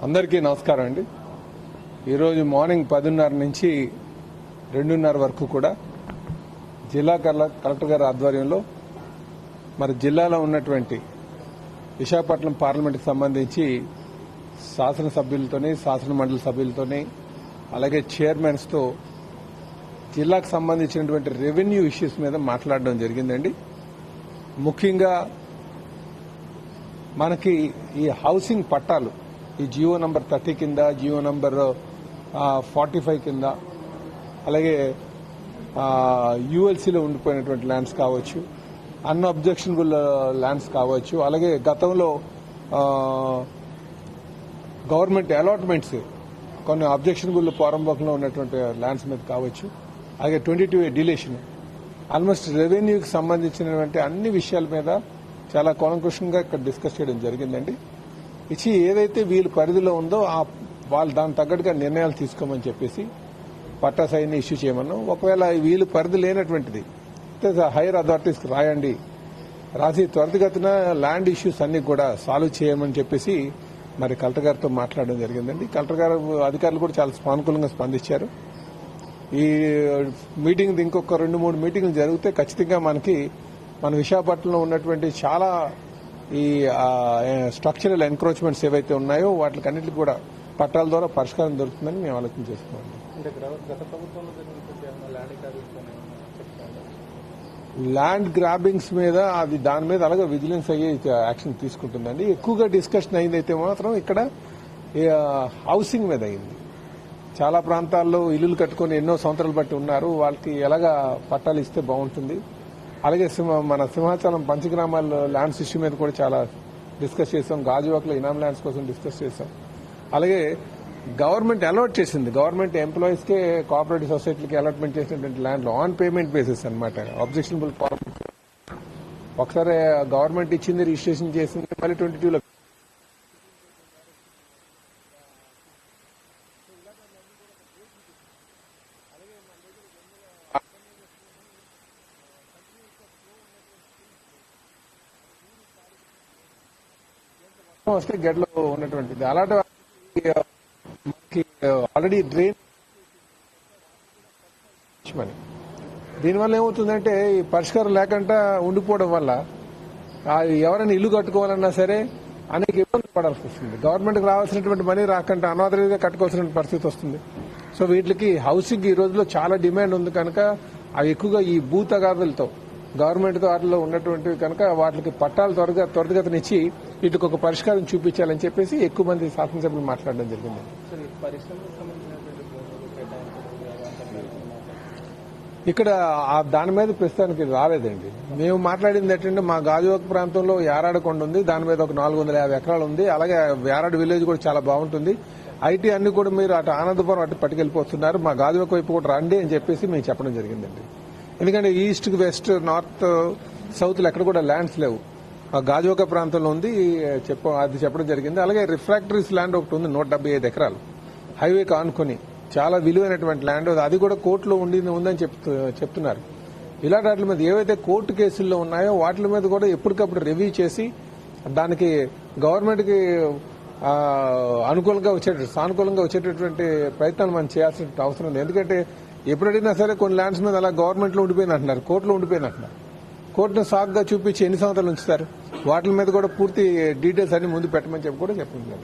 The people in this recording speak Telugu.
అందరికీ నమస్కారం అండి. ఈరోజు మార్నింగ్ 10:30 నుంచి 2:30 వరకు కూడా జిల్లా కలెక్టర్ గారి ఆధ్వర్యంలో మరి జిల్లాలో ఉన్నటువంటి విశాఖపట్నం పార్లమెంట్కి సంబంధించి శాసనసభ్యులతోని శాసన మండలి సభ్యులతోని అలాగే చైర్మన్స్తో జిల్లాకు సంబంధించినటువంటి రెవెన్యూ ఇష్యూస్ మీద మాట్లాడడం జరిగిందండి. ముఖ్యంగా మనకి ఈ హౌసింగ్ పట్టాలు ఈ జియో నంబర్ 30 కింద, జియో నంబర్ 45 కింద, అలాగే యూఎల్సీలో ఉండిపోయినటువంటి ల్యాండ్స్ కావచ్చు, అన్అబ్జెక్షనబుల్ ల్యాండ్స్ కావచ్చు, అలాగే గతంలో గవర్నమెంట్ అలాట్మెంట్స్ కొన్ని అబ్జెక్షనబుల్ పోరంబోకంలో ఉన్నటువంటి ల్యాండ్స్ మీద కావచ్చు, అలాగే 22A డిలేషన్, ఆల్మోస్ట్ రెవెన్యూకి సంబంధించినటువంటి అన్ని విషయాల మీద చాలా కూలంకషంగా ఇక్కడ డిస్కస్ చేయడం జరిగిందండి. ఇచ్చి ఏదైతే వీళ్ళ పరిధిలో ఉందో వాళ్ళు దానికి తగ్గట్టుగా నిర్ణయాలు తీసుకోమని చెప్పేసి పట్టా సైన్ ఇష్యూ చేయమన్నాం. ఒకవేళ వీళ్ళు పరిధి లేనటువంటిది హైయర్ అథారిటీస్కి రాయండి, రాసి త్వరితగతిన ల్యాండ్ ఇష్యూస్ అన్ని కూడా సాల్వ్ చేయమని చెప్పేసి మరి కలెక్టర్ గారితో మాట్లాడడం జరిగిందండి. కలెక్టర్ గారు అధికారులు కూడా చాలా సానుకూలంగా స్పందించారు. ఈ మీటింగ్ ఇంకొక 2-3 మీటింగ్లు జరిగితే ఖచ్చితంగా మన విశాఖపట్నంలో ఉన్నటువంటి చాలా ఈ స్ట్రక్చరల్ ఎన్క్రోచ్మెంట్స్ ఏవైతే ఉన్నాయో వాటికన్నిటికీ కూడా పట్టాల ద్వారా పరిష్కారం దొరుకుతుందని మేము ఆలోచన చేస్తున్నాం. ల్యాండ్ గ్రాబింగ్స్ మీద దాని మీద అలాగే విజిలెన్స్ అయ్యే యాక్షన్ తీసుకుంటుందండి. ఎక్కువగా డిస్కషన్ అయిందైతే మాత్రం ఇక్కడ హౌసింగ్ మీద అయింది. చాలా ప్రాంతాల్లో ఇల్లులు కట్టుకుని ఎన్నో సంవత్సరాలు బట్టి ఉన్నారు, వాళ్ళకి ఎలాగా పట్టాలు ఇస్తే బాగుంటుంది. అలాగే మన సింహాచలం పంచగ్రామాల ల్యాండ్స్ ఇష్యూ మీద కూడా చాలా డిస్కస్ చేసాం. గాజువాకలో ఇనాం ల్యాండ్స్ కోసం డిస్కస్ చేసాం. అలాగే గవర్నమెంట్ అలాట్ చేసింది, గవర్నమెంట్ ఎంప్లాయీస్ కే కోఆపరేటివ్ సొసైటీలకి అలాట్మెంట్ చేసినటువంటి ల్యాండ్లు ఆన్ పేమెంట్ బేసిస్ అనమాట. అబ్జెక్షనబుల్ ఒకసారి గవర్నమెంట్ ఇచ్చింది, రిజిస్ట్రేషన్ చేసింది, మళ్ళీ 22లో వస్తే గడ్లో ఉన్నటువంటిది అలాంటి మనకి ఆల్రెడీ డ్రైన్. దీనివల్ల ఏమవుతుందంటే ఈ పరిష్కారం లేకుండా ఉండిపోవడం వల్ల ఎవరైనా ఇల్లు కట్టుకోవాలన్నా సరే అనేక ఇబ్బందులు పడాల్సి వస్తుంది. గవర్నమెంట్కి రావాల్సినటువంటి మనీ రాకుండా అనాథరీగా కట్టుకోవాల్సిన పరిస్థితి వస్తుంది. సో వీటికి హౌసింగ్ ఈ రోజులో చాలా డిమాండ్ ఉంది కనుక అవి ఎక్కువగా ఈ భూ తగాదులతో గవర్నమెంట్ వాటిలో ఉన్నటువంటివి కనుక వాటికి పట్టాలు త్వరితగతినిచ్చి వీటికి ఒక పరిష్కారం చూపించాలని చెప్పేసి ఎక్కువ మంది శాసనసభ్యులు మాట్లాడడం జరిగింది. ఇక్కడ దాని మీద ప్రస్తుతానికి రాలేదండి. మేము మాట్లాడింది ఏంటంటే మా గాజువాక ప్రాంతంలో యారాడకొండ ఉంది, దాని మీద ఒక 450 ఎకరాలు ఉంది. అలాగే యారాడ విలేజ్ కూడా చాలా బాగుంటుంది. ఐటీ అన్ని కూడా మీరు అటు ఆనందపురం అటు పట్టుకెళ్లిపోతున్నారు, మా గాజువాక వైపు కూడా రండి అని చెప్పేసి మేము చెప్పడం జరిగిందండి. ఎందుకంటే ఈస్ట్, వెస్ట్, నార్త్, సౌత్ ఎక్కడ కూడా ల్యాండ్స్ లేవు. గాజువాక ప్రాంతంలో ఉంది, అది చెప్పడం జరిగింది. అలాగే రిఫ్రాక్టరీస్ ల్యాండ్ ఒకటి ఉంది, 175 ఎకరాలు హైవేకి ఆనుకొని, చాలా విలువైనటువంటి ల్యాండ్, అది కూడా కోర్టులో ఉందని చెప్తున్నారు. ఇలాంటి వాటి మీద ఏవైతే కోర్టు కేసుల్లో ఉన్నాయో వాటి మీద కూడా ఎప్పటికప్పుడు రివ్యూ చేసి దానికి గవర్నమెంట్కి సానుకూలంగా వచ్చేటటువంటి ప్రయత్నాలు మనం చేయాల్సిన అవసరం ఉంది. ఎందుకంటే ఎప్పుడైనా సరే కొన్ని ల్యాండ్స్ మీద అలా గవర్నమెంట్లో ఉండిపోయింది అంటున్నారు, కోర్టులో ఉండిపోయింది అంటున్నారు. కోర్టును సాగుగా చూపించి ఎన్ని సంవత్సరాలు ఉంచుతారు? వాటి మీద కూడా పూర్తి డీటెయిల్స్ అన్ని ముందు పెట్టమని చెప్పి కూడా చెప్తున్నారు.